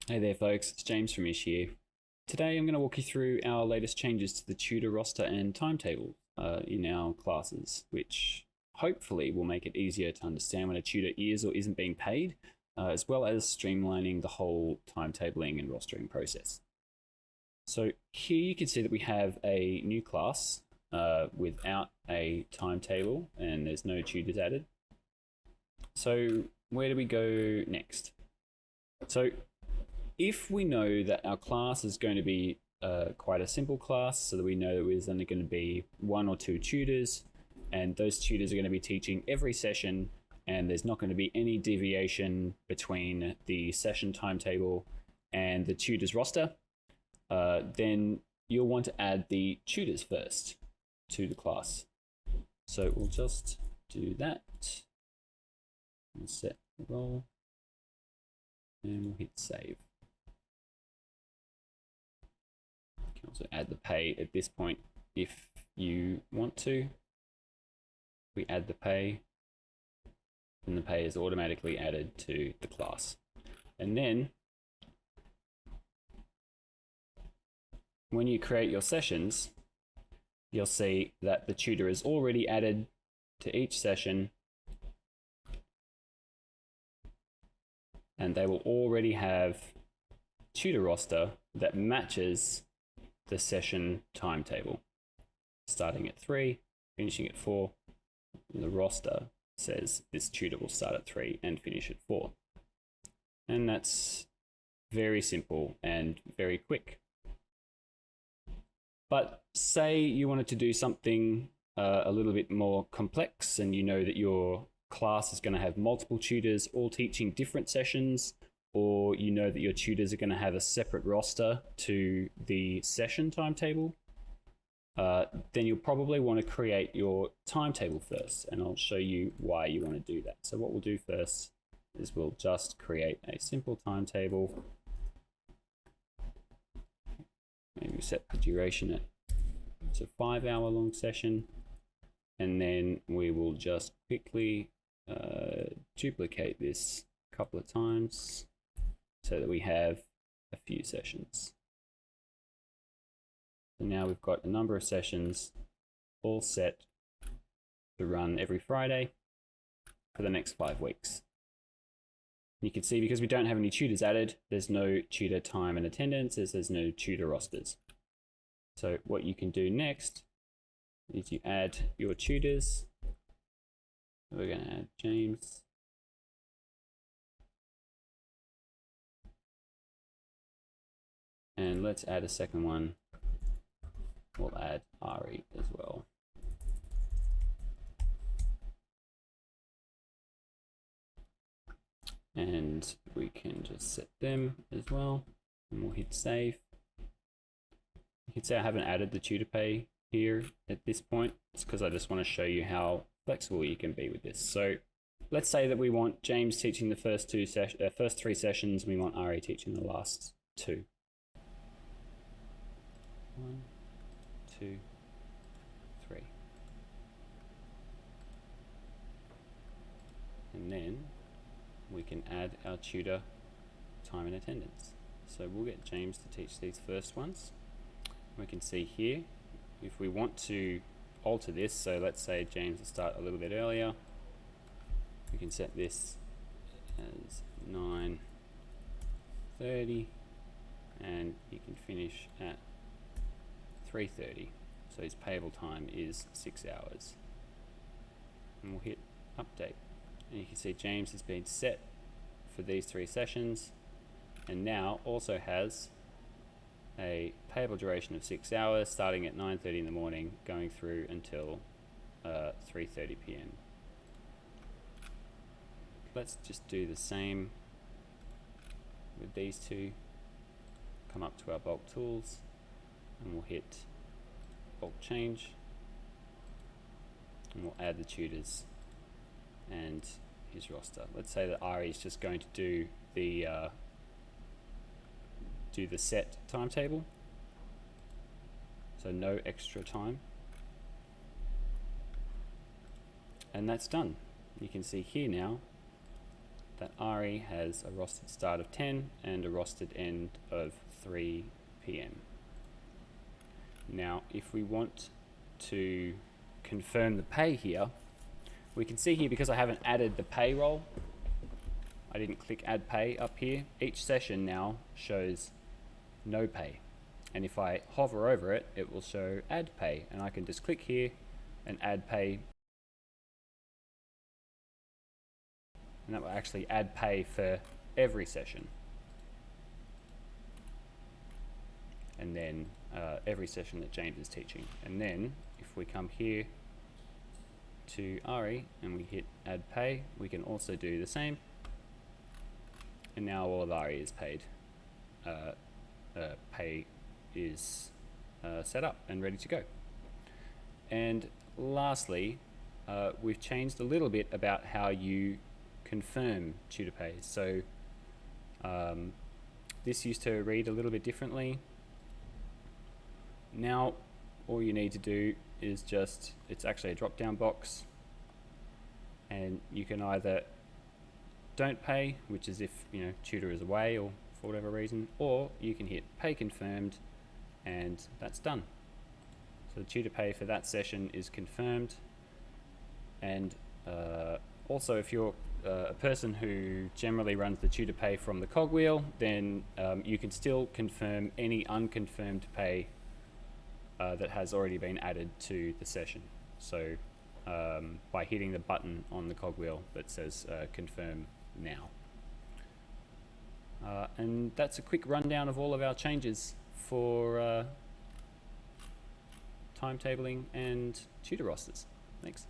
Hey there folks, it's James from Ish here. Today I'm going to walk you through our latest changes to the tutor roster and timetable in our classes, which hopefully will make it easier to understand when a tutor is or isn't being paid, as well as streamlining the whole timetabling and rostering process. So here you can see that we have a new class without a timetable and there's no tutors added. So where do we go next? So if we know that our class is going to be quite a simple class, so that we know that there's only going to be one or two tutors, and those tutors are going to be teaching every session, and there's not going to be any deviation between the session timetable and the tutors roster, then you'll want to add the tutors first to the class. So we'll just do that. We'll set the role, and we'll hit save. You can also add the pay at this point if you want to. We add the pay, and the pay is automatically added to the class. And then when you create your sessions, you'll see that the tutor is already added to each session, and they will already have tutor roster that matches the session timetable, starting at 3, finishing at 4. And the roster says this tutor will start at 3 and finish at 4. And that's very simple and very quick. But say you wanted to do something a little bit more complex, and you know that your class is going to have multiple tutors all teaching different sessions, or you know that your tutors are going to have a separate roster to the session timetable, then you'll probably want to create your timetable first, and I'll show you why you want to do that. So what we'll do first is we'll just create a simple timetable. Maybe set the duration at it's a 5-hour-long session, and then we will just quickly duplicate this a couple of times so that we have a few sessions. So now we've got a number of sessions all set to run every Friday for the next 5 weeks. You can see because we don't have any tutors added, there's no tutor time and attendance, there's no tutor rosters. So what you can do next is you add your tutors. We're going to add James. And let's add a second one. We'll add Ari as well. And we can just set them as well, and we'll hit save. You can see I haven't added the tutor pay here at this point. It's because I just want to show you how flexible you can be with this. So let's say that we want James teaching the first 3 sessions, and we want Ari teaching the last 2. 1, 2, 3. And then we can add our tutor time and attendance. So we'll get James to teach these first ones. We can see here, if we want to alter this, so let's say James will start a little bit earlier, we can set this as 9:30, and he can finish at 3:30. So his payable time is 6 hours. And we'll hit update. And you can see James has been set for these 3 sessions, and now also has a payable duration of 6 hours, starting at 9:30 in the morning, going through until 3:30 p.m. Let's just do the same with these 2. Come up to our bulk tools, and we'll hit bulk change, and we'll add the tutors and his roster. Let's say that Ari is just going to do the set timetable, so no extra time, and that's done. You can see here now that Ari has a rostered start of 10 and a rostered end of 3 p.m. Now, if we want to confirm the pay here, we can see here, because I haven't added the payroll, I didn't click add pay up here, each session now shows no pay. And if I hover over it, it will show add pay, and I can just click here and add pay. And that will actually add pay for every session. And then every session that James is teaching. And then if we come here to Ari and we hit add pay, we can also do the same. And now all of Ari is paid. Pay is set up and ready to go. And lastly, we've changed a little bit about how you confirm tutor pay. So this used to read a little bit differently. Now all you need to do is just, it's actually a drop down box, and you can either don't pay, which is if tutor is away or for whatever reason, or you can hit pay confirmed, and that's done. So the tutor pay for that session is confirmed. And also, if you're a person who generally runs the tutor pay from the cogwheel, then you can still confirm any unconfirmed pay that has already been added to the session. So by hitting the button on the cogwheel that says confirm now. And that's a quick rundown of all of our changes for timetabling and tutor rosters. Thanks.